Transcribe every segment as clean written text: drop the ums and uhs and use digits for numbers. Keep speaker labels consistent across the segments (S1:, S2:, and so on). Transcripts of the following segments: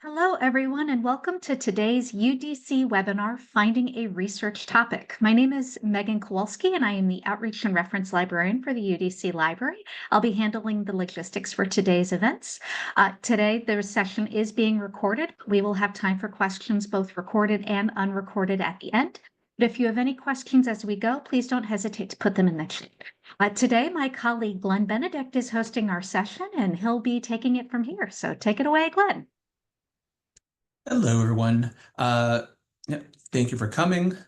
S1: Hello, everyone, and welcome to today's UDC webinar, Finding a Research Topic. My name is Megan Kowalski, and I am the Outreach and Reference Librarian for the UDC Library. I'll be handling the logistics for today's events. Today, the session is being recorded. We will have time for questions, both recorded and unrecorded at the end. But if you have any questions as we go, please don't hesitate to put them in the chat. Today, my colleague Glenn Benedict is hosting our session, and he'll be taking it from here. So take it away, Glenn.
S2: Hello, everyone. Yeah, thank you for coming.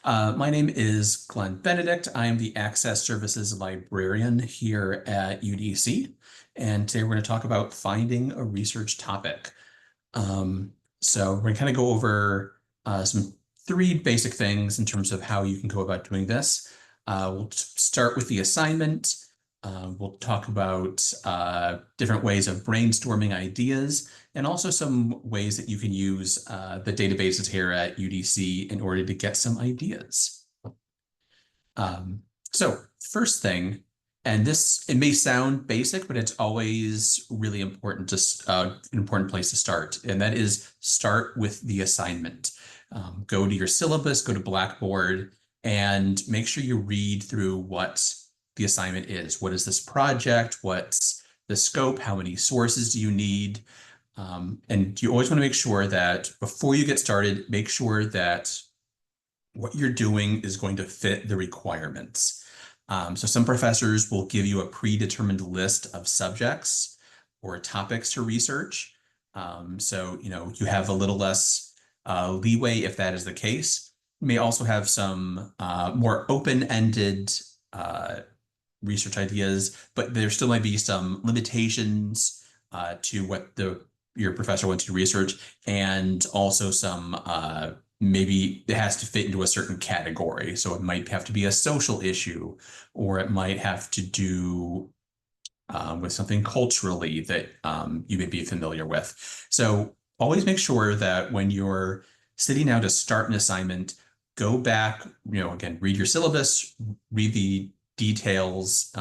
S2: My name is Glenn Benedict. I am the Access Services Librarian here at UDC, and today we're going to talk about finding a research topic. So we're going to kind of go over some three basic things in terms of how you can go about doing this. We'll start with the assignment. We'll talk about different ways of brainstorming ideas and also some ways that you can use the databases here at UDC in order to get some ideas. So first thing, and it may sound basic, but it's always really important an important place to start, and that is start with the assignment. Go to your syllabus, go to Blackboard, and make sure you read through what the assignment is. What is this project? What's the scope? How many sources do you need? And you always want to make sure that before you get started, make sure that what you're doing is going to fit the requirements. So some professors will give you a predetermined list of subjects or topics to research. So, you have a little less leeway if that is the case. You may also have some more open-ended research ideas, but there still might be some limitations to what your professor wants you to research, and also some maybe it has to fit into a certain category. So it might have to be a social issue, or it might have to do with something culturally that you may be familiar with. So always make sure that when you're sitting down to start an assignment, go back, again, read your syllabus, read the details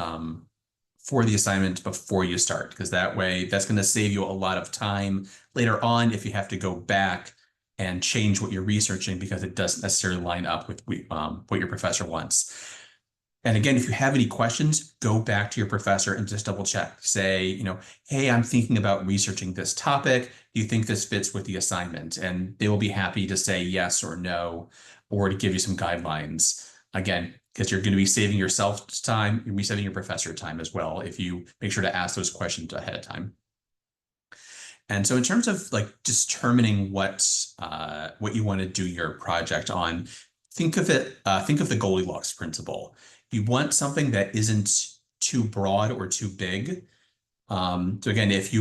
S2: for the assignment before you start, because that way that's going to save you a lot of time later on if you have to go back and change what you're researching because it doesn't necessarily line up with what your professor wants. And again, if you have any questions, go back to your professor and just double check. Say, hey, I'm thinking about researching this topic. Do you think this fits with the assignment? And they will be happy to say yes or no, or to give you some guidelines. Again, because you're going to be saving yourself time, you're going to be saving your professor time as well if you make sure to ask those questions ahead of time. And so in terms of determining what you want to do your project on, think of the Goldilocks principle. You want something that isn't too broad or too big. So again, if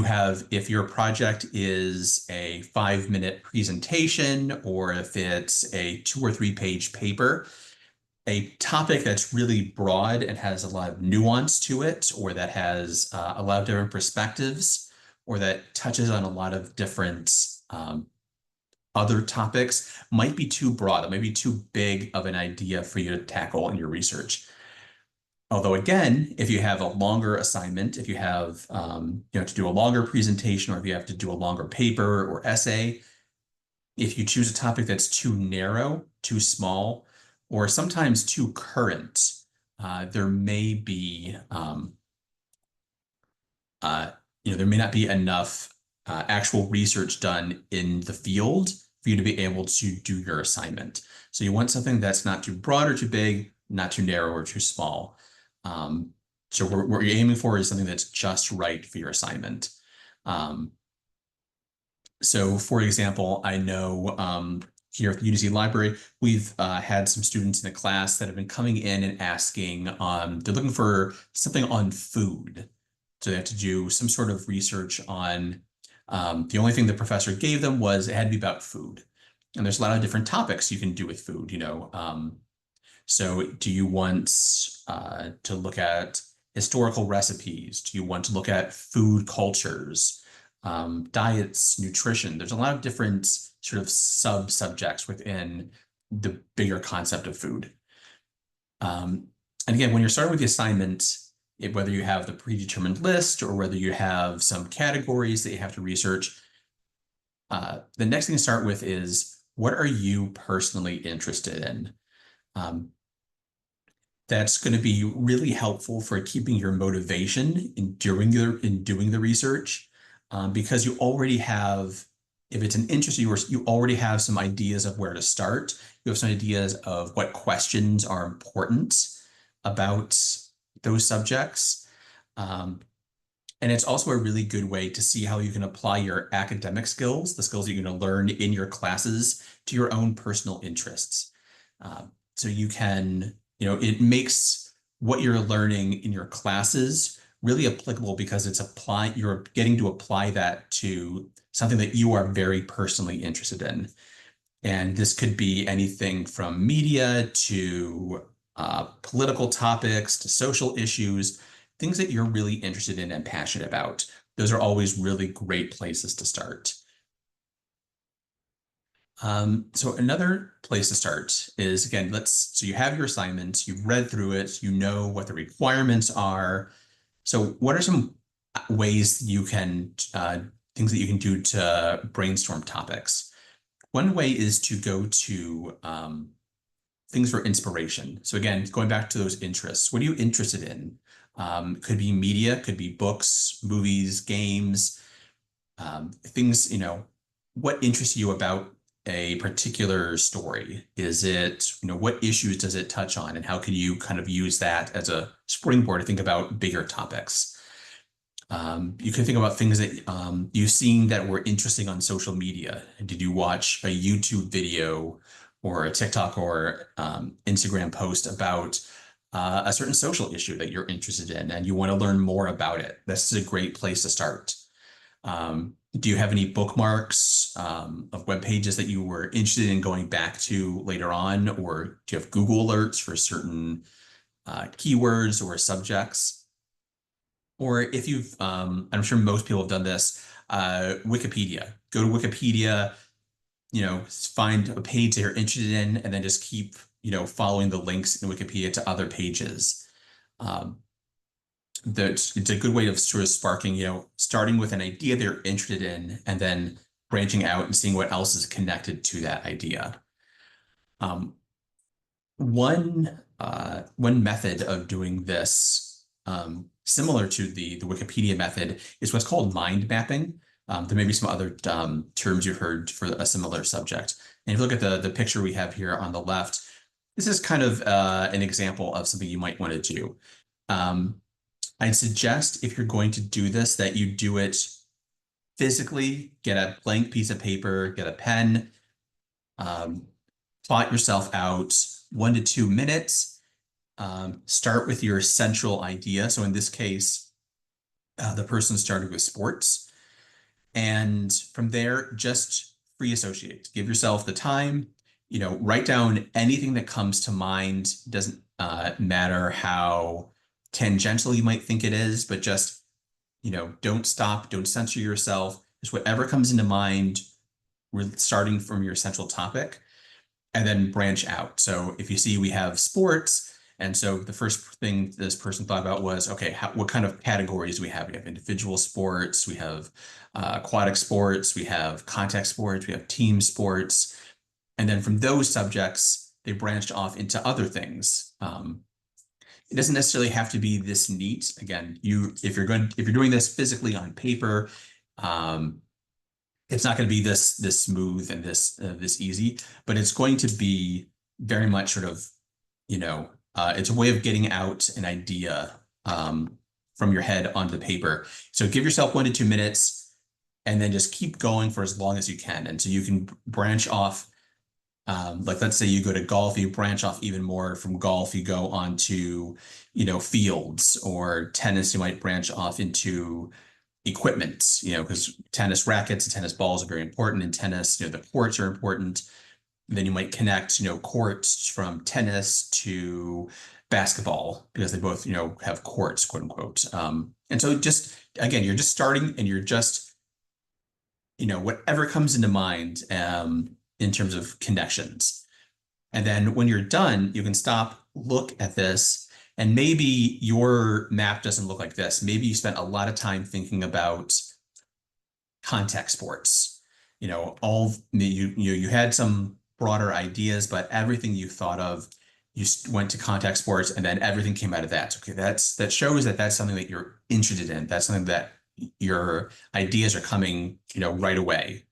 S2: your project is a 5-minute presentation, or if it's a 2 or 3 page paper, a topic that's really broad and has a lot of nuance to it, or that has a lot of different perspectives, or that touches on a lot of different other topics, might be too broad. It might be too big of an idea for you to tackle in your research. Although again, if you have a longer assignment, if you have to do a longer presentation, or if you have to do a longer paper or essay, if you choose a topic that's too narrow, too small, or sometimes too current, there may be there may not be enough actual research done in the field for you to be able to do your assignment. So you want something that's not too broad or too big, not too narrow or too small. So what you're aiming for is something that's just right for your assignment. So for example, I know here at the UDC Library, we've had some students in the class that have been coming in and asking, they're looking for something on food. So they have to do some sort of research on, the only thing the professor gave them was it had to be about food. And there's a lot of different topics you can do with food, So do you want to look at historical recipes? Do you want to look at food cultures, diets, nutrition? There's a lot of different sort of sub-subjects within the bigger concept of food. And again, when you're starting with the assignment, whether you have the predetermined list or whether you have some categories that you have to research. The next thing to start with is, what are you personally interested in? That's going to be really helpful for keeping your motivation in doing the research, because you already have, if it's an interest of yours, you already have some ideas of where to start. You have some ideas of what questions are important about those subjects. And it's also a really good way to see how you can apply your academic skills, the skills you're going to learn in your classes, to your own personal interests. So you can, it makes what you're learning in your classes really applicable, because you're getting to apply that to something that you are very personally interested in. And this could be anything from media to political topics to social issues, things that you're really interested in and passionate about. Those are always really great places to start. So another place to start is, again, so you have your assignments, you've read through it, you know what the requirements are. So what are some ways things that you can do to brainstorm topics? One way is to go to things for inspiration. So again, going back to those interests, what are you interested in? Could be media, could be books, movies, games, things, what interests you about a particular story? Is it, what issues does it touch on, and how can you kind of use that as a springboard to think about bigger topics? You can think about things that you've seen that were interesting on social media. Did you watch a YouTube video or a TikTok or Instagram post about a certain social issue that you're interested in and you want to learn more about it? This is a great place to start. Do you have any bookmarks of web pages that you were interested in going back to later on? Or do you have Google alerts for certain keywords or subjects? Or if I'm sure most people have done this, Wikipedia. Go to Wikipedia, find a page that you're interested in, and then just keep, following the links in Wikipedia to other pages. It's a good way of sort of sparking, starting with an idea that you're interested in, and then branching out and seeing what else is connected to that idea. One method of doing this, similar to the Wikipedia method, is what's called mind mapping. There may be some other terms you've heard for a similar subject. And if you look at the picture we have here on the left, this is kind of an example of something you might want to do. I'd suggest, if you're going to do this, that you do it physically. Get a blank piece of paper, get a pen, plot yourself out 1 to 2 minutes. Start with your central idea. So in this case, the person started with sports. And from there, just free associate. Give yourself the time, write down anything that comes to mind. Doesn't matter how tangential you might think it is, but just, don't stop, don't censor yourself. Just whatever comes into mind, starting from your central topic, and then branch out. So if you see, we have sports. And so the first thing this person thought about was, okay, what kind of categories do we have? We have individual sports, we have aquatic sports, we have contact sports, we have team sports. And then from those subjects, they branched off into other things. It doesn't necessarily have to be this neat. Again, if you're doing this physically on paper, it's not going to be this smooth and this easy, but it's going to be very much sort of, it's a way of getting out an idea from your head onto the paper. So give yourself 1 to 2 minutes, and then just keep going for as long as you can. And so you can branch off. Like, let's say you go to golf, you branch off even more from golf, you go on to, fields, or tennis, you might branch off into equipment, because tennis rackets and tennis balls are very important in tennis. The courts are important. Then you might connect, courts from tennis to basketball, because they both, have courts, quote unquote. And so just, again, you're just starting, and you're just, whatever comes into mind, in terms of connections. And then when you're done, you can stop, look at this, And maybe your map doesn't look like this. Maybe you spent a lot of time thinking about contact sports. You had some broader ideas, but everything you thought of, went to contact sports, and then everything came out of that. Okay, that shows that that's something that you're interested in. That's something that your ideas are coming, right away.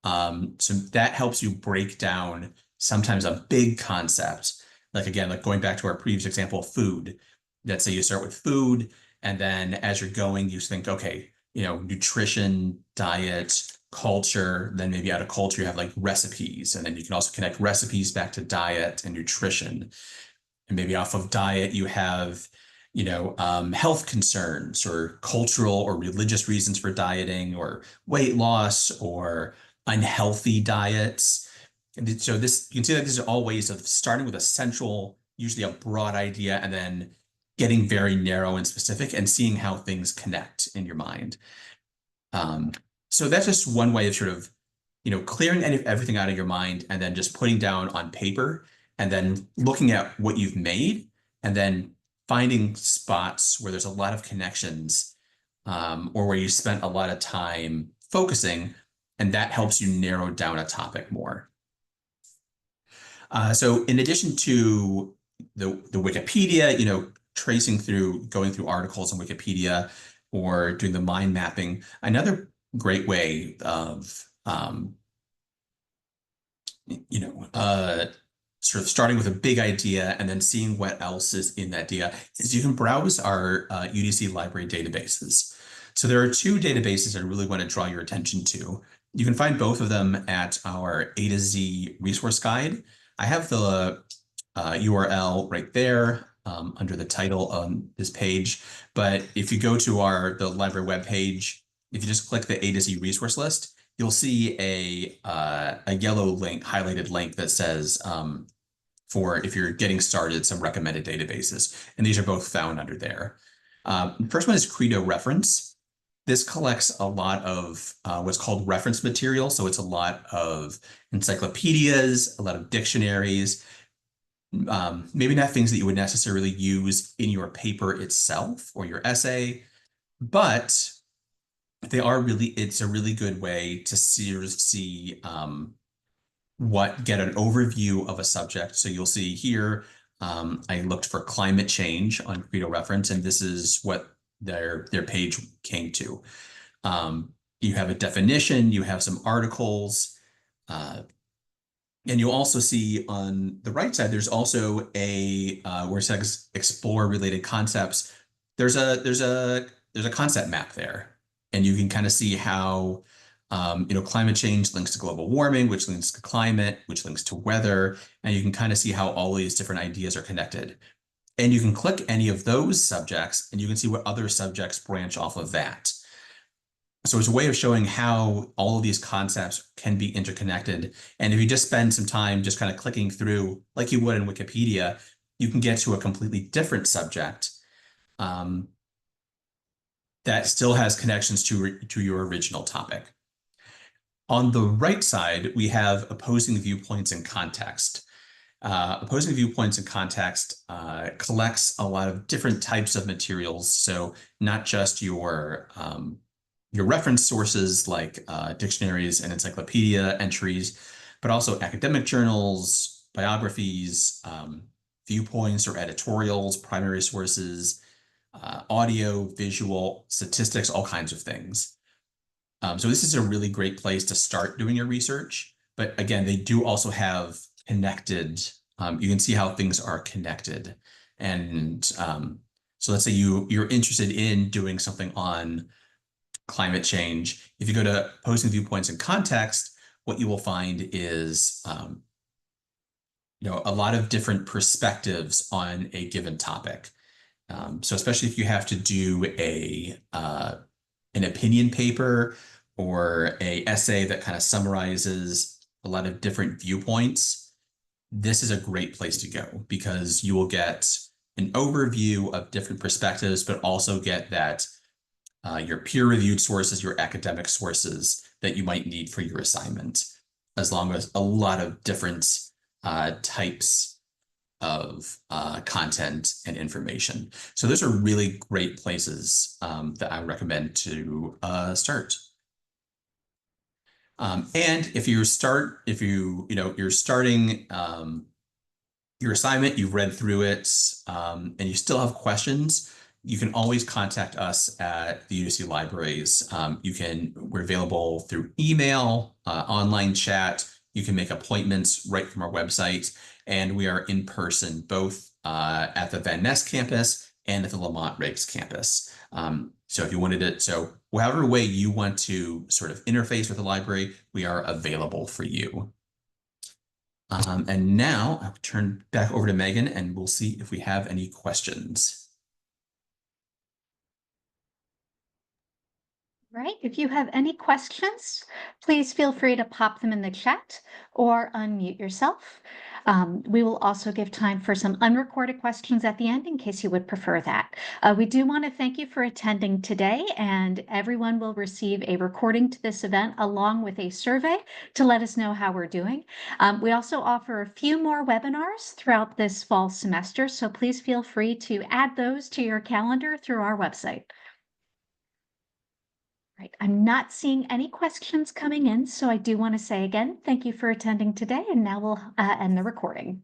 S2: So that helps you break down sometimes a big concept. Like again, like going back to our previous example of food. Let's say you start with food, and then as you're going, you think, okay, nutrition, diet, culture, then maybe out of culture, you have like recipes. And then you can also connect recipes back to diet and nutrition. And maybe off of diet, you have, health concerns or cultural or religious reasons for dieting or weight loss or unhealthy diets. And so this, you can see that these are all ways of starting with a central, usually a broad idea, and then getting very narrow and specific and seeing how things connect in your mind. So that's just one way of sort of, clearing everything out of your mind and then just putting down on paper and then looking at what you've made and then finding spots where there's a lot of connections, or where you spent a lot of time focusing, and that helps you narrow down a topic more. So in addition to the Wikipedia, going through articles on Wikipedia or doing the mind mapping, another great way of sort of starting with a big idea and then seeing what else is in that idea is you can browse our UDC library databases. So there are two databases I really want to draw your attention to. You can find both of them at our A to Z resource guide. I have the URL right there under the title on this page. But if you go to the library webpage, if you just click the A to Z resource list, you'll see a yellow link, highlighted link that says for if you're getting started, some recommended databases. And these are both found under there. First one is Credo Reference. This collects a lot of what's called reference material. So it's a lot of encyclopedias, a lot of dictionaries, maybe not things that you would necessarily use in your paper itself or your essay, but it's a really good way to see get an overview of a subject. So you'll see here, I looked for climate change on Credo Reference, and this is what their page came to. You have a definition, you have some articles, and you'll also see on the right side, there's also where it says explore related concepts. There's a concept map there, and you can kind of see how climate change links to global warming, which links to climate, which links to weather, and you can kind of see how all these different ideas are connected. And you can click any of those subjects, and you can see what other subjects branch off of that. So it's a way of showing how all of these concepts can be interconnected. And if you just spend some time just kind of clicking through, like you would in Wikipedia, you can get to a completely different subject that still has connections to your original topic. On the right side, we have opposing viewpoints and context. Opposing viewpoints and context collects a lot of different types of materials. So not just your reference sources like dictionaries and encyclopedia entries, but also academic journals, biographies, viewpoints or editorials, primary sources, audio, visual, statistics, all kinds of things. So this is a really great place to start doing your research. But again, they do also have connected, you can see how things are connected. And so let's say you're interested in doing something on climate change. If you go to opposing viewpoints and context, what you will find is a lot of different perspectives on a given topic. So especially if you have to do an opinion paper or a essay that kind of summarizes a lot of different viewpoints, this is a great place to go because you will get an overview of different perspectives, but also get that your peer-reviewed sources, your academic sources that you might need for your assignment, as long as a lot of different types of content and information. So those are really great places that I recommend to start. And if you're starting your assignment, you've read through it, and you still have questions, you can always contact us at the UDC Libraries. We're available through email, online chat. You can make appointments right from our website, and we are in person both at the Van Ness campus and at the Lamont Riggs campus. So if you wanted it, so however way you want to sort of interface with the library, we are available for you. And now I'll turn back over to Megan and we'll see if we have any questions.
S1: Right. If you have any questions, please feel free to pop them in the chat or unmute yourself. We will also give time for some unrecorded questions at the end in case you would prefer that. We do want to thank you for attending today, and everyone will receive a recording to this event along with a survey to let us know how we're doing. We also offer a few more webinars throughout this fall semester, so please feel free to add those to your calendar through our website. Right. I'm not seeing any questions coming in, so I do want to say again, thank you for attending today, and now we'll end the recording.